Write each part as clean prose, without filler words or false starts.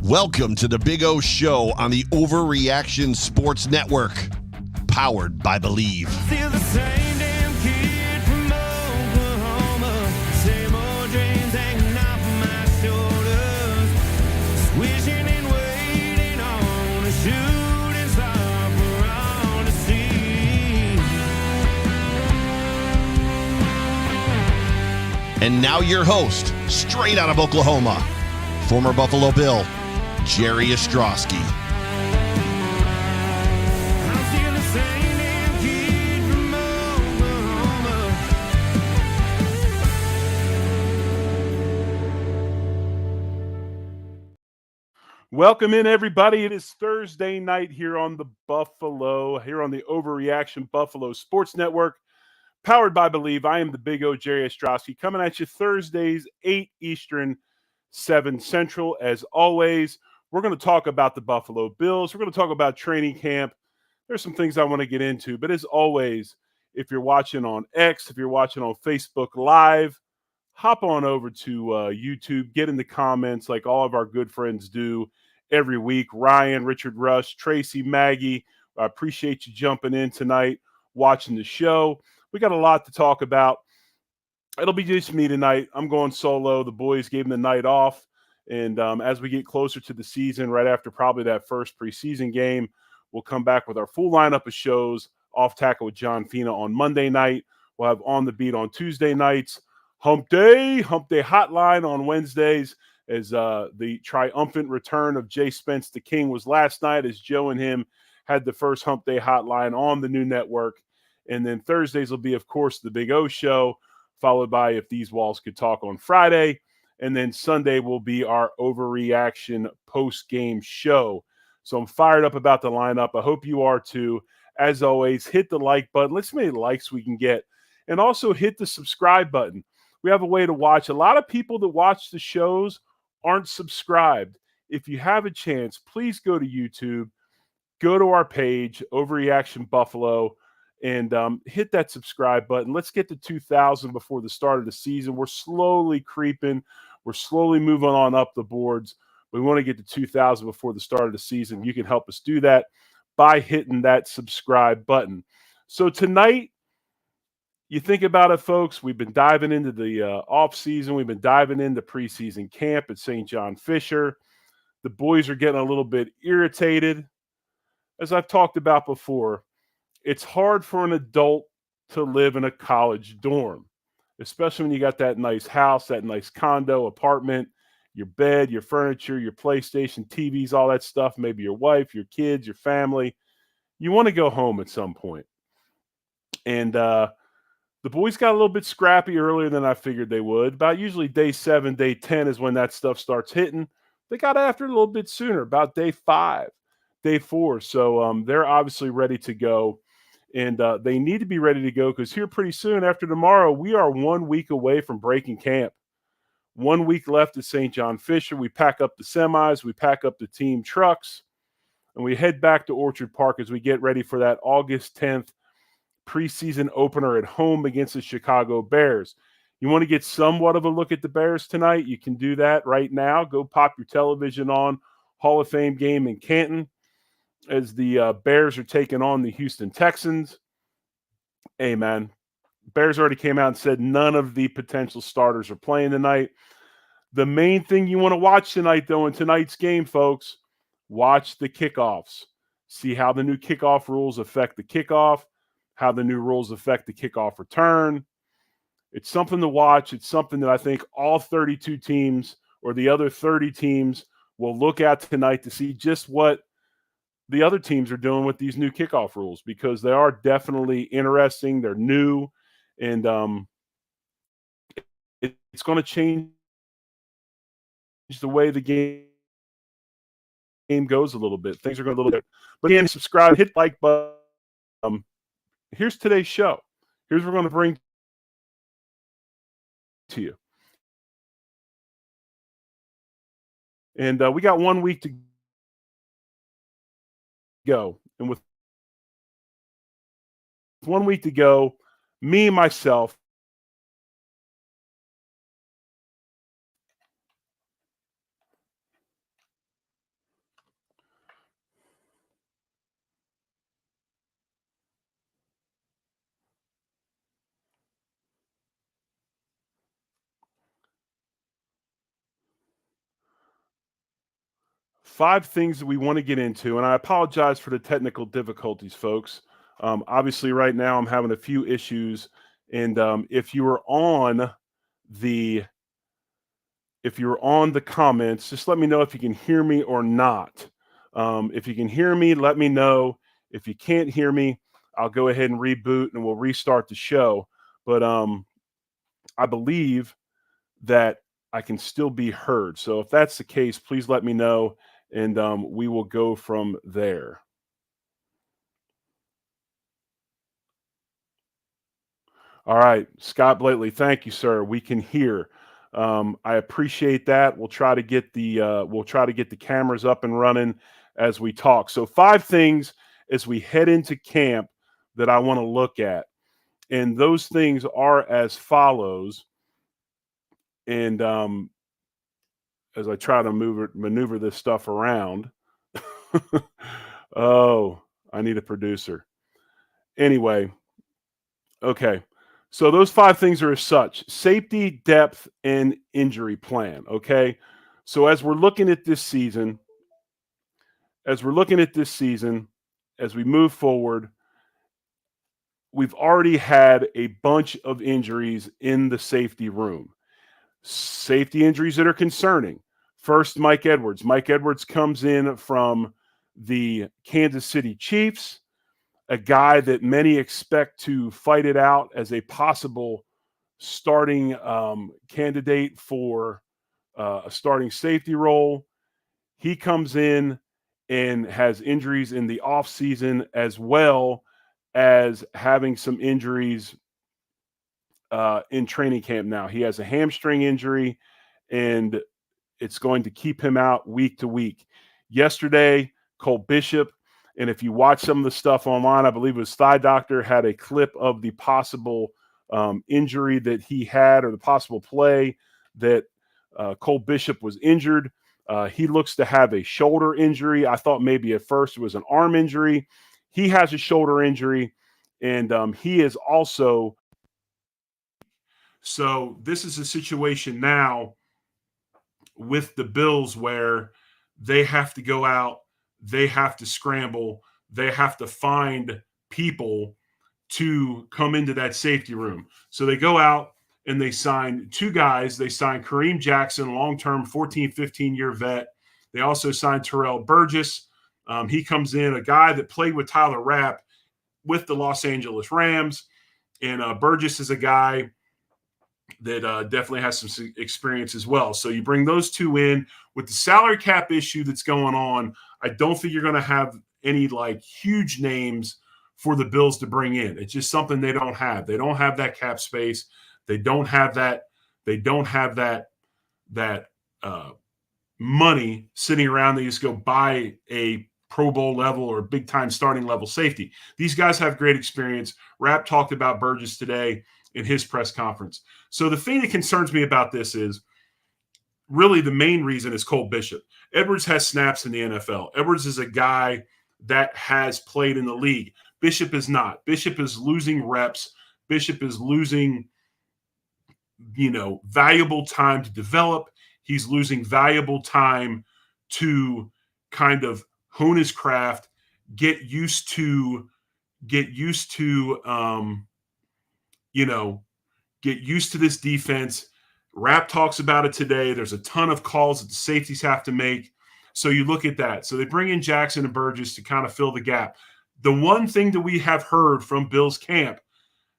Welcome to the Big O Show on the Overreaction Sports Network, powered by Believe. Still the same damn kid from Oklahoma, same old dreams hanging off of my shoulders, wishing and waiting on a shooting star for all to see. And now your host, straight out of Oklahoma, former Buffalo Bill, Jerry Ostrowski. I'm still the same damn kid from Oklahoma. Welcome in, everybody. It is Thursday night here on the Overreaction Buffalo Sports Network, powered by Believe. I am the Big O, Jerry Ostrowski, coming at you Thursdays, 8 Eastern, 7 Central. As always, we're going to talk about the Buffalo Bills. We're going to talk about training camp. There's some things I want to get into, but as always, if you're watching on X, if you're watching on Facebook Live, hop on over to YouTube, get in the comments like all of our good friends do every week. Ryan, Richard Rush, Tracy, Maggie, I appreciate you jumping in tonight, watching the show. We got a lot to talk about. It'll be just me tonight. I'm going solo. The boys gave me the night off. And as we get closer to the season, right after probably that first preseason game, we'll come back with our full lineup of shows. Off Tackle with John Fina on Monday night. We'll have On the Beat on Tuesday nights. Hump Day Hotline on Wednesdays, as the triumphant return of Jay Spence the King was last night, as Joe and him had the first Hump Day Hotline on the new network. And then Thursdays will be, of course, the Big O Show, followed by If These Walls Could Talk on Friday. And then Sunday will be our Overreaction post-game show. So I'm fired up about the lineup. I hope you are too. As always, hit the like button. Let's see how many likes we can get. And also hit the subscribe button. We have a way to watch. A lot of people that watch the shows aren't subscribed. If you have a chance, please go to YouTube, go to our page, Overreaction Buffalo, and hit that subscribe button. Let's get to 2,000 before the start of the season. We're slowly creeping. We're slowly moving on up the boards. We want to get to 2,000 before the start of the season. You can help us do that by hitting that subscribe button. So tonight, you think about it, folks, we've been diving into the off season. We've been diving into preseason camp at St. John Fisher. The boys are getting a little bit irritated. As I've talked about before, it's hard for an adult to live in a college dorm, especially when you got that nice house, that nice condo, apartment, your bed, your furniture, your PlayStation, TVs, all that stuff, maybe your wife, your kids, your family. You want to go home at some point. And the boys got a little bit scrappy earlier than I figured they would. About usually day 7, day 10 is when that stuff starts hitting. They got after it a little bit sooner, about day 5, day 4. So they're obviously ready to go. And they need to be ready to go because here pretty soon after tomorrow, we are 1 week away from breaking camp. 1 week left at St. John Fisher. We pack up the semis. We pack up the team trucks. And we head back to Orchard Park as we get ready for that August 10th preseason opener at home against the Chicago Bears. You want to get somewhat of a look at the Bears tonight? You can do that right now. Go pop your television on. Hall of Fame game in Canton as the Bears are taking on the Houston Texans. Hey, man, Bears already came out and said none of the potential starters are playing tonight. The main thing you want to watch tonight, though, in tonight's game, folks, watch the kickoffs. See how the new kickoff rules affect the kickoff, how the new rules affect the kickoff return. It's something to watch. It's something that I think all 32 teams or the other 30 teams will look at tonight to see just what the other teams are doing with these new kickoff rules, because they are definitely interesting. They're new, and it's going to change the way the game goes a little bit. Things are going to a little bit. But again, subscribe, hit like button. Here's today's show. Here's what we're going to bring to you. And we got 1 week to go. And with 1 week to go, me, myself, 5 things that we want to get into, and I apologize for the technical difficulties, folks. Obviously, right now I'm having a few issues, and the if you're on the comments, just let me know if you can hear me or not. If you can hear me, let me know. If you can't hear me, I'll go ahead and reboot and we'll restart the show. But I believe that I can still be heard. So if that's the case, please let me know, and we will go from there. All right, Scott Blakely, thank you, sir. We can hear. I appreciate that. We'll try to get the cameras up and running as we talk. So 5 things as we head into camp that I want to look at, and those things are as follows. And as I try to maneuver this stuff around, oh, I need a producer. Anyway, okay. So those 5 things are as such: safety, depth, and injury plan. Okay. So as we're looking at this season, as we move forward, we've already had a bunch of injuries in the safety room. Safety injuries that are concerning. First, Mike Edwards. Mike Edwards comes in from the Kansas City Chiefs, a guy that many expect to fight it out as a possible starting candidate for a starting safety role. He comes in and has injuries in the offseason, as well as having some injuries in training camp now. He has a hamstring injury, and it's going to keep him out week to week. Yesterday, Cole Bishop, and if you watch some of the stuff online, I believe it was Thigh Doctor, had a clip of the possible injury that he had, or the possible play that Cole Bishop was injured. He looks to have a shoulder injury. I thought maybe at first it was an arm injury. He has a shoulder injury, and he is also. So this is a situation now with the Bills where they have to go out, they have to scramble, they have to find people to come into that safety room. So they go out and they sign 2 guys. They signed Kareem Jackson, long-term 14, 15-year vet. They also signed Terrell Burgess. He comes in, a guy that played with Tyler Rapp with the Los Angeles Rams. And Burgess is a guy that definitely has some experience as well. So you bring those 2 in. With the salary cap issue that's going on, I don't think you're going to have any like huge names for the Bills to bring in. It's just something they don't have. They don't have that cap space. They don't have that. They don't have that money sitting around. They just go buy a Pro Bowl level or big time starting level safety. These guys have great experience. Rapp talked about Burgess today in his press conference. So the thing that concerns me about this is really the main reason is Cole Bishop. Edwards has snaps in the NFL. Edwards is a guy that has played in the league. Bishop is not. Bishop is losing reps. Bishop is losing, valuable time to develop. He's losing valuable time to kind of hone his craft, get used to this defense. Rapp talks about it today. There's a ton of calls that the safeties have to make. So you look at that. So they bring in Jackson and Burgess to kind of fill the gap. The one thing that we have heard from Bills camp,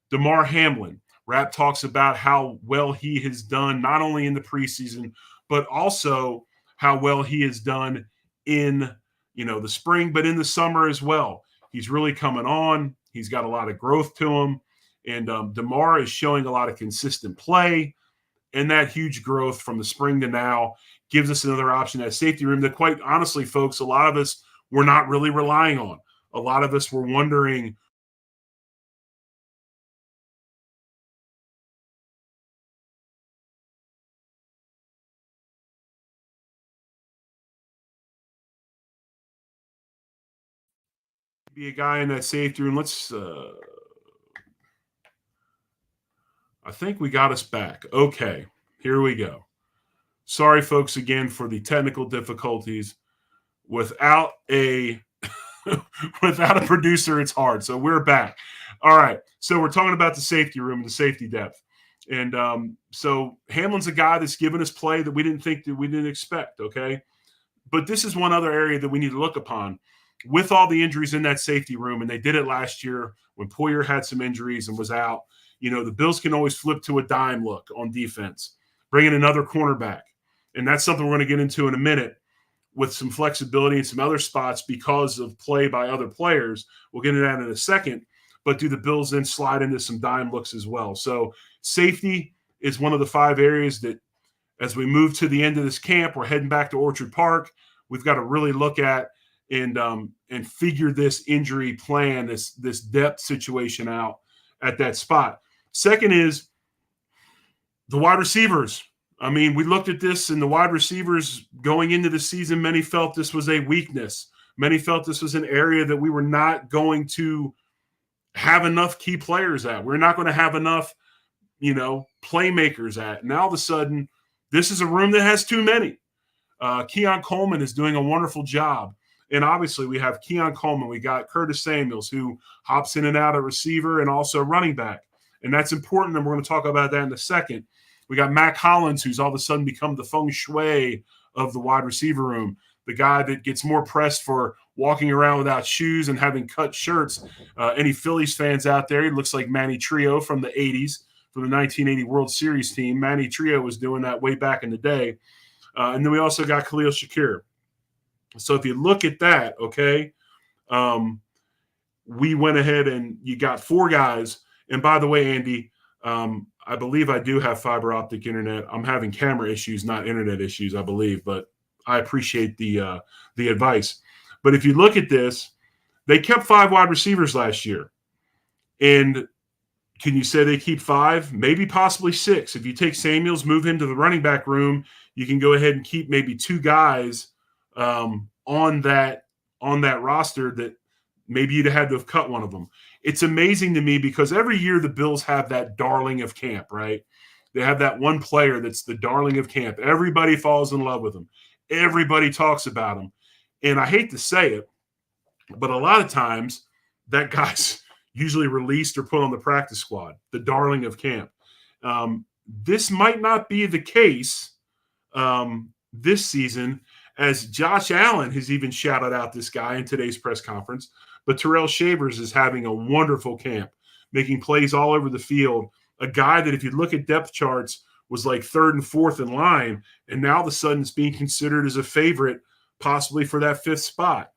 Damar Hamlin, Rapp talks about how well he has done, not only in the preseason, but also how well he has done in, the spring, but in the summer as well. He's really coming on. He's got a lot of growth to him. And Damar is showing a lot of consistent play, and that huge growth from the spring to now gives us another option at safety room that, quite honestly, folks, a lot of us were not really relying on. A lot of us were wondering, be a guy in that safety room. I think we got us back. Okay, here we go. Sorry, folks, again for the technical difficulties. without a without a producer, it's hard. So we're back. All right. So we're talking about the safety room and the safety depth. And so Hamlin's a guy that's given us play that we didn't expect. Okay. But this is one other area that we need to look upon with all the injuries in that safety room. And they did it last year when Poyer had some injuries and was out. The Bills can always flip to a dime look on defense, bring in another cornerback. And that's something we're going to get into in a minute with some flexibility in some other spots because of play by other players. We'll get into that in a second. But do the Bills then slide into some dime looks as well? So safety is one of the 5 areas that, as we move to the end of this camp, we're heading back to Orchard Park. We've got to really look at and figure this injury plan, this depth situation out at that spot. Second is the wide receivers. I mean, we looked at this, and the wide receivers going into the season, many felt this was a weakness. Many felt this was an area that we were not going to have enough key players at. We're not going to have enough, playmakers at. And all of a sudden, this is a room that has too many. Keon Coleman is doing a wonderful job. And obviously, we have Keon Coleman. We got Curtis Samuels, who hops in and out of receiver and also running back. And that's important, and we're going to talk about that in a second. We got Mac Hollins, who's all of a sudden become the feng shui of the wide receiver room, the guy that gets more pressed for walking around without shoes and having cut shirts. Any Phillies fans out there, he looks like Manny Trio from the 80s, from the 1980 World Series team. Manny Trio was doing that way back in the day. And then we also got Khalil Shakir. So if you look at that, okay, we went ahead and you got 4 guys. And by the way, Andy, I believe I do have fiber optic internet. I'm having camera issues, not internet issues, I believe, but I appreciate the advice. But if you look at this, they kept 5 wide receivers last year. And can you say they keep 5? Maybe possibly 6. If you take Samuels, move him to the running back room, you can go ahead and keep maybe 2 guys on that roster that maybe you'd have had to have cut one of them. It's amazing to me because every year the Bills have that darling of camp, right? They have that one player that's the darling of camp. Everybody falls in love with him. Everybody talks about him. And I hate to say it, but a lot of times that guy's usually released or put on the practice squad, the darling of camp. This might not be the case this season, as Josh Allen has even shouted out this guy in today's press conference. But Terrell Shavers is having a wonderful camp, making plays all over the field. A guy that, if you look at depth charts, was like 3rd and 4th in line, and now all of a sudden is being considered as a favorite, possibly for that 5th spot.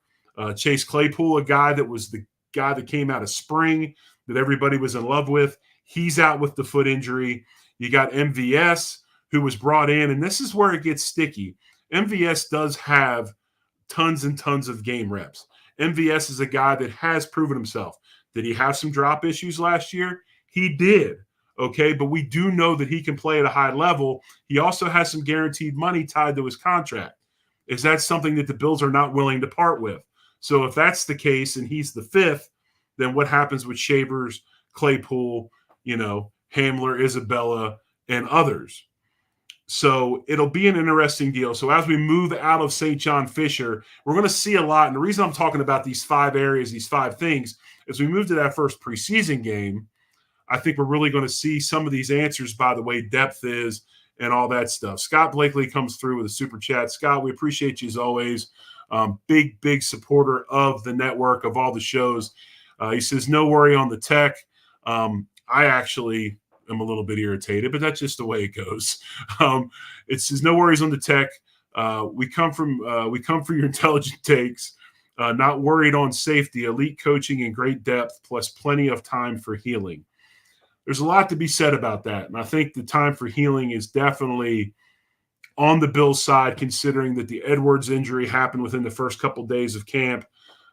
Chase Claypool, a guy that was the guy that came out of spring that everybody was in love with. He's out with the foot injury. You got MVS, who was brought in, and this is where it gets sticky. MVS does have tons and tons of game reps. MVS is a guy that has proven himself. Did he have some drop issues last year? He did, okay? But we do know that he can play at a high level. He also has some guaranteed money tied to his contract. Is that something that the Bills are not willing to part with? So if that's the case and he's the 5th, then what happens with Shavers, Claypool, Hamler, Isabella, and others? So it'll be an interesting deal. So as we move out of St. John Fisher, we're going to see a lot. And the reason I'm talking about these 5 areas, these 5 things, as we move to that first preseason game, I think we're really going to see some of these answers by the way depth is and all that stuff. Scott Blakely comes through with a super chat. Scott, we appreciate you as always. Big supporter of the network, of all the shows. He says, no worry on the tech. I actually am a little bit irritated, but that's just the way it goes. It says, no worries on the tech. We come for your intelligent takes. Not worried on safety, elite coaching, and great depth, plus plenty of time for healing. There's a lot to be said about that, and I think the time for healing is definitely on the Bills' side, considering that the Edwards injury happened within the first couple days of camp.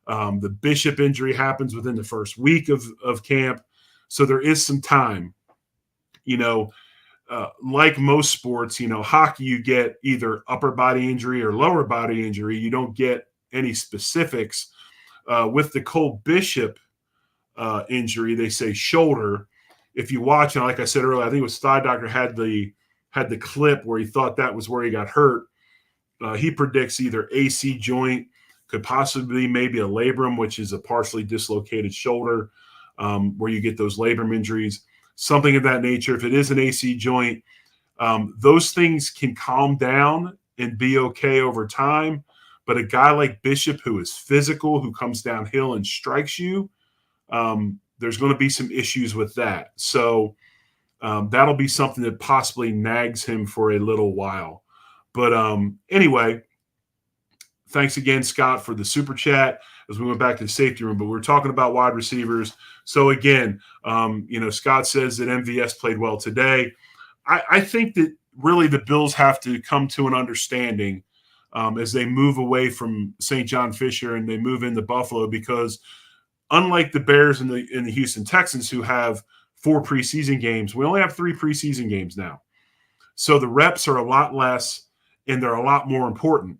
The Bishop injury happens within the first week of camp, so there is some time. Like most sports, hockey, you get either upper body injury or lower body injury. You don't get any specifics. With the Cole Bishop injury, they say shoulder. If you watch, and like I said earlier, I think it was Thigh Doctor had the clip where he thought that was where he got hurt. He predicts either AC joint Could possibly maybe a labrum, which is a partially dislocated shoulder, where you get those labrum injuries, something of that nature. If it is an AC joint, those things can calm down and be okay over time. But a guy like Bishop, who is physical, who comes downhill and strikes you, there's going to be some issues with that. So that'll be something that possibly nags him for a little while. But anyway, thanks again, Scott, for the super chat as we went back to the safety room. But we were talking about wide receivers. So again, Scott says that MVS played well today. I think that really the Bills have to come to an understanding as they move away from St. John Fisher and they move into Buffalo, because unlike the Bears and the Houston Texans, who have 4 preseason games, we only have 3 preseason games now. So the reps are a lot less and they're a lot more important.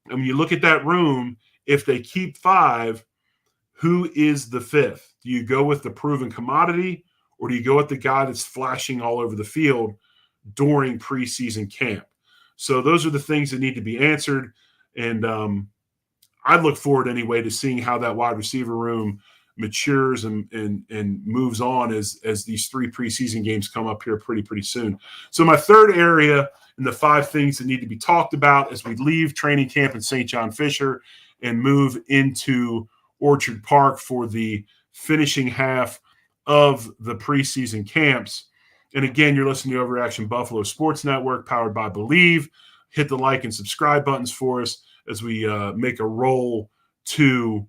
And when you look at that room, if they keep 5, who is the 5th? Do you go with the proven commodity, or do you go with the guy that's flashing all over the field during preseason camp? So those are the things that need to be answered. And I look forward anyway to seeing how that wide receiver room matures and moves on as these 3 preseason games come up here pretty soon. So my third area and the 5 things that need to be talked about as we leave training camp in St. John Fisher and move into Orchard Park for the finishing half of the preseason camps. And again, you're listening to Overreaction Buffalo Sports Network, powered by Believe. Hit the like and subscribe buttons for us as we make a roll to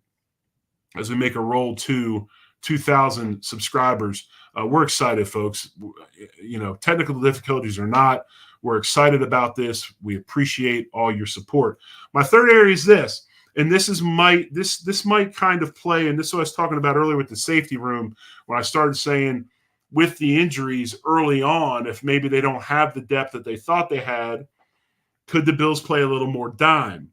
2,000 subscribers. We're excited, folks. Technical difficulties or not, we're excited about this. We appreciate all your support. My third area is this, and this might kind of play, and this is what I was talking about earlier with the safety room when I started saying with the injuries early on, if maybe they don't have the depth that they thought they had, could the Bills play a little more dime?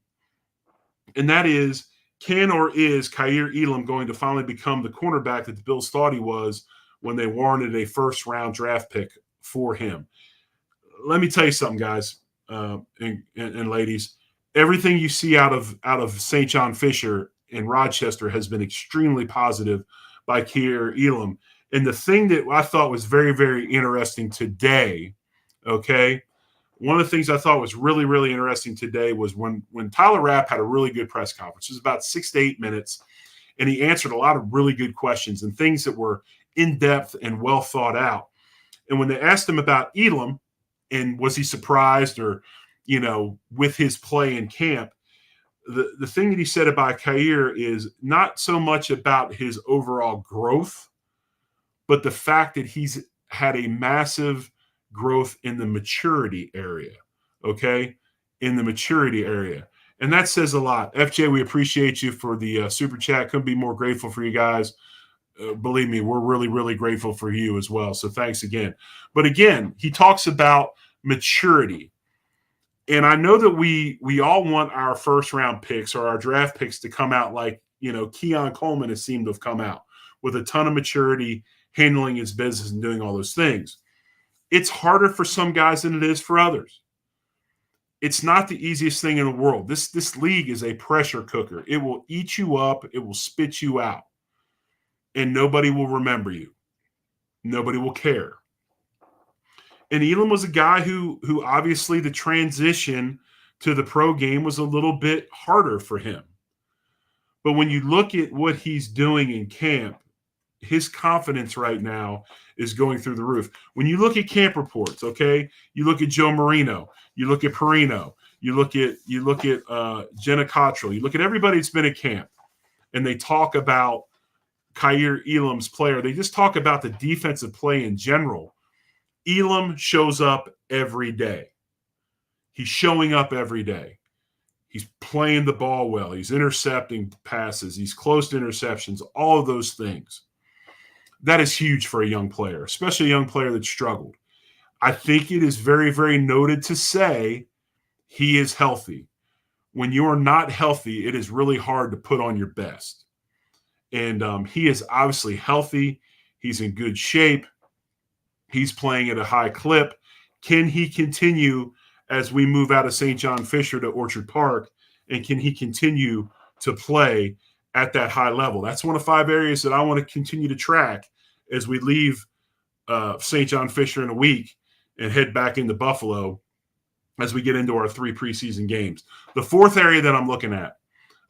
And that is, can or is Kair Elum going to finally become the cornerback that the Bills thought he was when they warranted a first-round draft pick for him? Let me tell you something, guys and ladies. Everything you see out of St. John Fisher and Rochester has been extremely positive by Kair Elum. And the thing that I thought was very, very interesting today, okay, one of the things I thought was really, really interesting today was when Tyler Rapp had a really good press conference. It was about 6 to 8 minutes, and he answered a lot of really good questions and things that were in-depth and well thought out. And when they asked him about Elum and was he surprised or, with his play in camp, the thing that he said about Kair is not so much about his overall growth, but the fact that he's had a massive growth in the maturity area, okay? In the maturity area. And that says a lot. FJ, we appreciate you for the super chat. Couldn't be more grateful for you guys. Believe me, we're really, really grateful for you as well. So thanks again. But again, he talks about maturity. And I know that we all want our first-round picks or our draft picks to come out like, Keon Coleman has seemed to have come out with a ton of maturity, handling his business and doing all those things. It's harder for some guys than it is for others. It's not the easiest thing in the world. This league is a pressure cooker. It will eat you up. It will spit you out. And nobody will remember you. Nobody will care. And Elum was a guy who obviously the transition to the pro game was a little bit harder for him. But when you look at what he's doing in camp, his confidence right now is going through the roof. When you look at camp reports, okay, you look at Joe Marino, you look at Perino, you look at Jenna Cottrell, you look at everybody that's been at camp, and they talk about Kair Elum's player. They just talk about the defensive play in general. Elum shows up every day. He's showing up every day. He's playing the ball well. He's intercepting passes. He's close to interceptions, all of those things. That is huge for a young player, especially a young player that struggled. I think it is very, very noted to say he is healthy. When you are not healthy, it is really hard to put on your best. And he is obviously healthy. He's in good shape. He's playing at a high clip. Can he continue as we move out of St. John Fisher to Orchard Park and can he continue to play at that high level? That's one of 5 areas that I want to continue to track as we leave St. John Fisher in a week and head back into Buffalo as we get into our 3 preseason games. The 4th area that I'm looking at,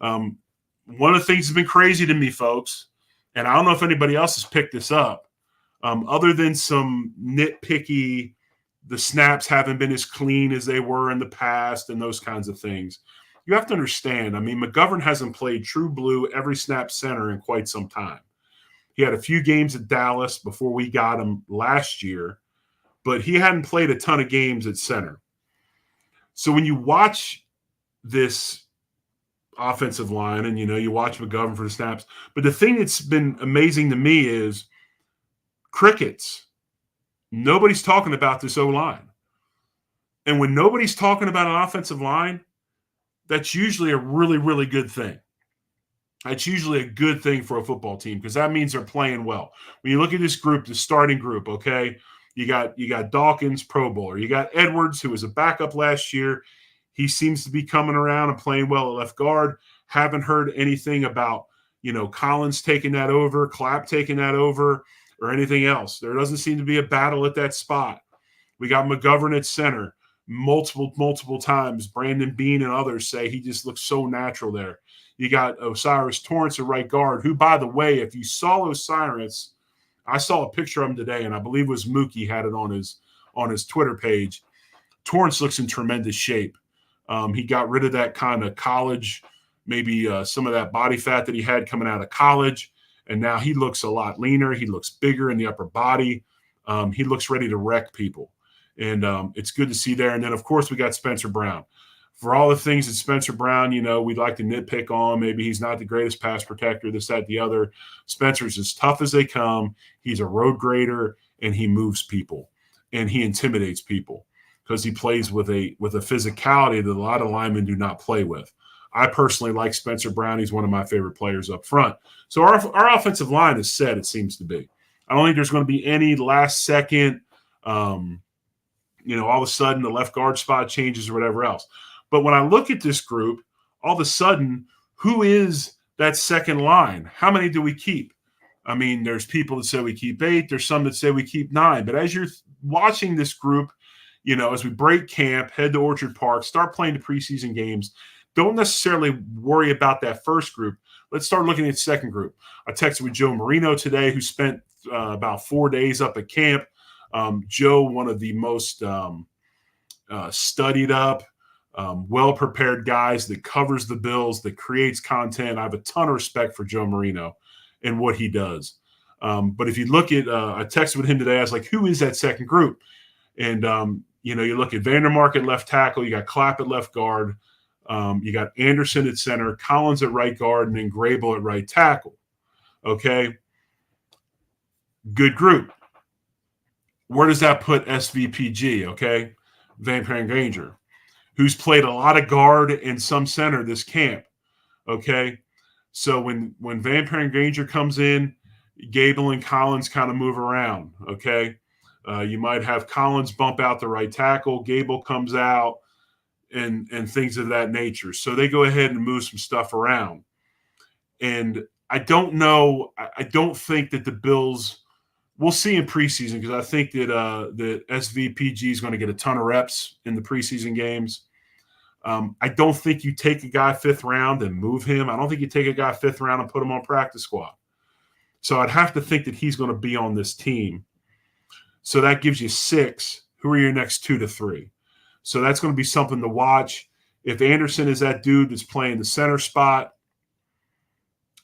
one of the things that's been crazy to me, folks, and I don't know if anybody else has picked this up, other than some nitpicky, the snaps haven't been as clean as they were in the past and those kinds of things. You have to understand, I mean, McGovern hasn't played true blue every snap center in quite some time. He had a few games at Dallas before we got him last year, but he hadn't played a ton of games at center. So when you watch this offensive line and, you watch McGovern for the snaps, but the thing that's been amazing to me is crickets. Nobody's talking about this O-line. And when nobody's talking about an offensive line, that's usually a really, really good thing. That's usually a good thing for a football team because that means they're playing well. When you look at this group, the starting group, okay, you got Dawkins, Pro Bowler. You got Edwards, who was a backup last year. He seems to be coming around and playing well at left guard. Haven't heard anything about, Collins taking that over, Clapp taking that over, or anything else. There doesn't seem to be a battle at that spot. We got McGovern at center multiple times. Brandon Bean and others say he just looks so natural there. You got Osiris Torrance at right guard, who, by the way, if you saw Osiris, I saw a picture of him today, and I believe it was Mookie had it on his Twitter page. Torrance looks in tremendous shape. He got rid of that kind of college, maybe some of that body fat that he had coming out of college, and now he looks a lot leaner. He looks bigger in the upper body. He looks ready to wreck people, and it's good to see there. And then, of course, we got Spencer Brown. For all the things that Spencer Brown, we'd like to nitpick on, maybe he's not the greatest pass protector, this, that, the other. Spencer's as tough as they come. He's a road grader, and he moves people, and he intimidates people because he plays with a physicality that a lot of linemen do not play with. I personally like Spencer Brown. He's one of my favorite players up front. So our offensive line is set, it seems to be. I don't think there's going to be any last second, all of a sudden the left guard spot changes or whatever else. But when I look at this group, all of a sudden, who is that second line? How many do we keep? I mean, there's people that say we keep 8. There's some that say we keep 9. But as you're watching this group, as we break camp, head to Orchard Park, start playing the preseason games, don't necessarily worry about that first group. Let's start looking at the second group. I texted with Joe Marino today, who spent about 4 days up at camp. Joe, one of the most studied up, well-prepared guys that covers the Bills, that creates content. I have a ton of respect for Joe Marino and what he does. But if you look at I texted with him today. I was like, who is that second group? And, you look at Vandermark at left tackle. You got Clapp at left guard. You got Anderson at center, Collins at right guard, and then Grable at right tackle. Okay? Good group. Where does that put SVPG, okay? Van Granger, who's played a lot of guard and some center this camp, okay? So when Van Granger comes in, Gable and Collins kind of move around, okay? You might have Collins bump out the right tackle, Gable comes out, and things of that nature. So they go ahead and move some stuff around. And I don't know. I don't think that the Bills – we'll see in preseason because I think that SVPG is going to get a ton of reps in the preseason games. I don't think you take a guy 5th round and move him. I don't think you take a guy 5th round and put him on practice squad. So I'd have to think that he's going to be on this team. So that gives you 6. Who are your next 2 to 3? So that's going to be something to watch. If Anderson is that dude that's playing the center spot,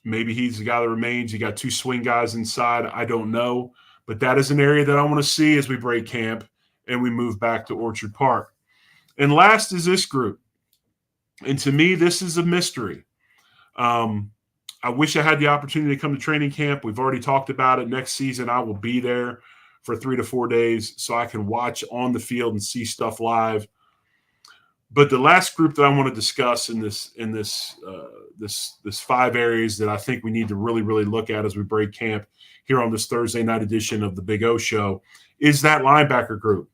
maybe he's the guy that remains. You got 2 swing guys inside. I don't know. But that is an area that I want to see as we break camp and we move back to Orchard Park. And last is this group. And to me, this is a mystery. I wish I had the opportunity to come to training camp. We've already talked about it. Next season, I will be there for 3 to 4 days so I can watch on the field and see stuff live. But the last group that I want to discuss in this 5 areas that I think we need to really, really look at as we break camp here on this Thursday night edition of the Big O Show is that linebacker group.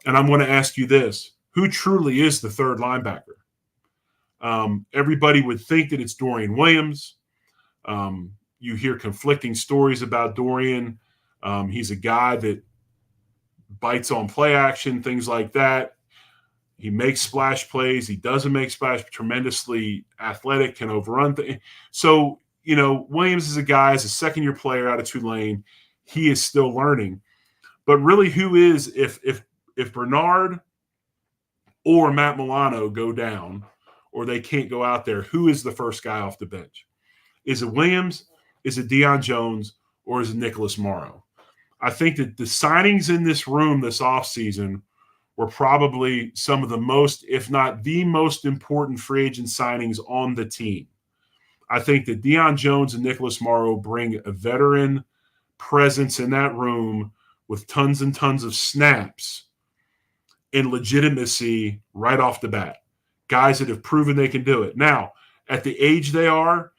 And I'm going to ask you this: who truly is the third linebacker? Everybody would think that it's Dorian Williams. You hear conflicting stories about Dorian. He's a guy that bites on play action, things like that. He makes splash plays. He doesn't make splash, tremendously athletic, can overrun things. So, Williams is a guy, as a second-year player out of Tulane. He is still learning. But really, who is, if Bernard or Matt Milano go down or they can't go out there, who is the first guy off the bench? Is it Williams? Is it Deion Jones? Or is it Nicholas Morrow? I think that the signings in this room this offseason were probably some of the most, if not the most important free agent signings on the team. I think that Deion Jones and Nicholas Morrow bring a veteran presence in that room with tons and tons of snaps and legitimacy right off the bat. Guys that have proven they can do it. Now, at the age they are,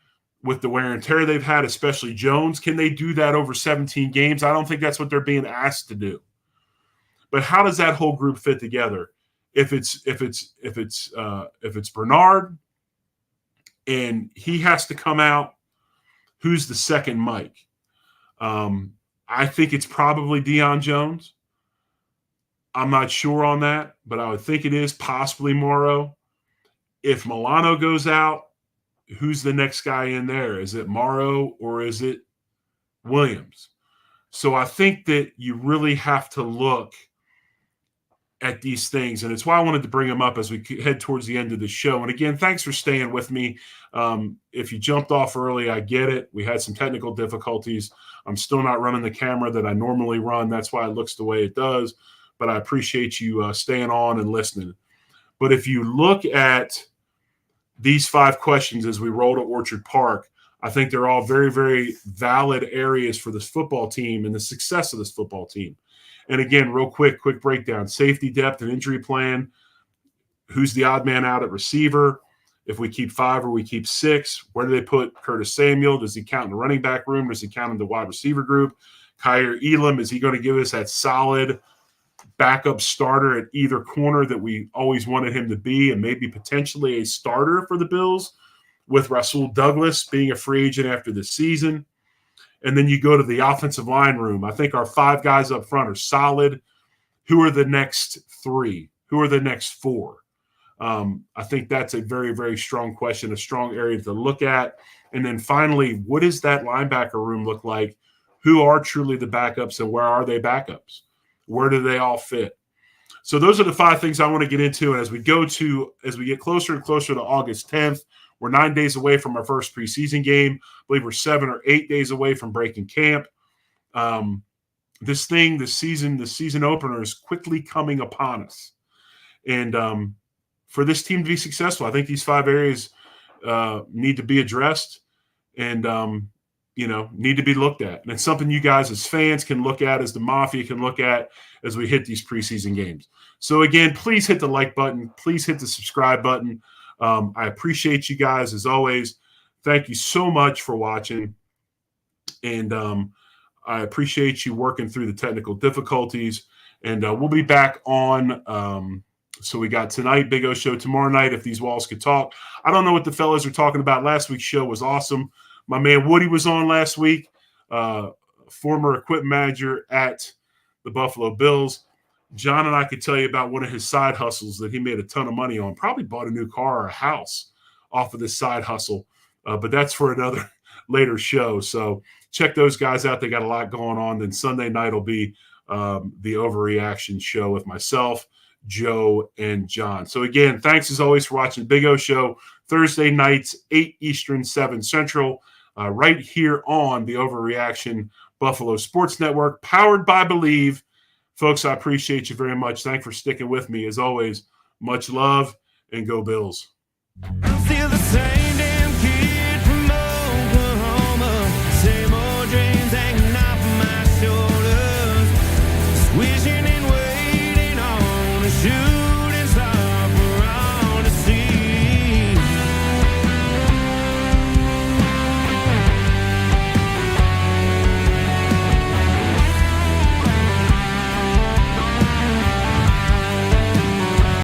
with the wear and tear they've had, especially Jones, can they do that over 17 games? I don't think that's what they're being asked to do. But how does that whole group fit together? If it's Bernard and he has to come out, who's the second Mike? I think it's probably Deion Jones. I'm not sure on that, but I would think it is possibly Morrow. If Milano goes out, who's the next guy in there? Is it Morrow or is it Williams? So I think that you really have to look at these things, and it's why I wanted to bring them up as we head towards the end of the show. And again, thanks for staying with me. If you jumped off early, I get it. We had some technical difficulties. I'm still not running the camera that I normally run. That's why it looks the way it does. But I appreciate you staying on and listening. But if you look at these 5 questions as we roll to Orchard Park, I think they're all very, very valid areas for this football team and the success of this football team. And again, real quick breakdown: safety, depth, and injury plan. Who's the odd man out at receiver? If we keep 5 or we keep 6, where do they put Curtis Samuel? Does he count in the running back room? Does he count in the wide receiver group? Kair Elum, is he going to give us that solid backup starter at either corner that we always wanted him to be, and maybe potentially a starter for the Bills, with Rasul Douglas being a free agent after this season? And then you go to the offensive line room. I think our 5 guys up front are solid. Who are the next 3? Who are the next 4? I think that's a very, very strong question, a strong area to look at. And then finally, what does that linebacker room look like? Who are truly the backups, and where are they backups? Where do they all fit? So those are the 5 things I want to get into. And as we get closer and closer to August 10th, we're 9 days away from our first preseason game. I believe we're 7 or 8 days away from breaking camp. The season opener is quickly coming upon us. And for this team to be successful, I think these 5 areas need to be addressed and, need to be looked at. And it's something you guys as fans can look at, as the Mafia can look at as we hit these preseason games. So again, please hit the like button. Please hit the subscribe button. I appreciate you guys as always. Thank you so much for watching. And I appreciate you working through the technical difficulties. And we'll be back on. So we got tonight, Big O show tomorrow night, if these walls could talk. I don't know what the fellas are talking about. Last week's show was awesome. My man Woody was on last week, former equipment manager at the Buffalo Bills. John and I could tell you about one of his side hustles that he made a ton of money on. Probably bought a new car or a house off of this side hustle. But that's for another later show. So check those guys out. They got a lot going on. Then Sunday night will be the Overreaction show with myself, Joe, and John. So again, thanks as always for watching the Big O Show. Thursday nights, 8 Eastern, 7 Central, right here on the Overreaction Buffalo Sports Network, powered by Believe. Folks, I appreciate you very much. Thanks for sticking with me. As always, much love, and go Bills. I'm still the same.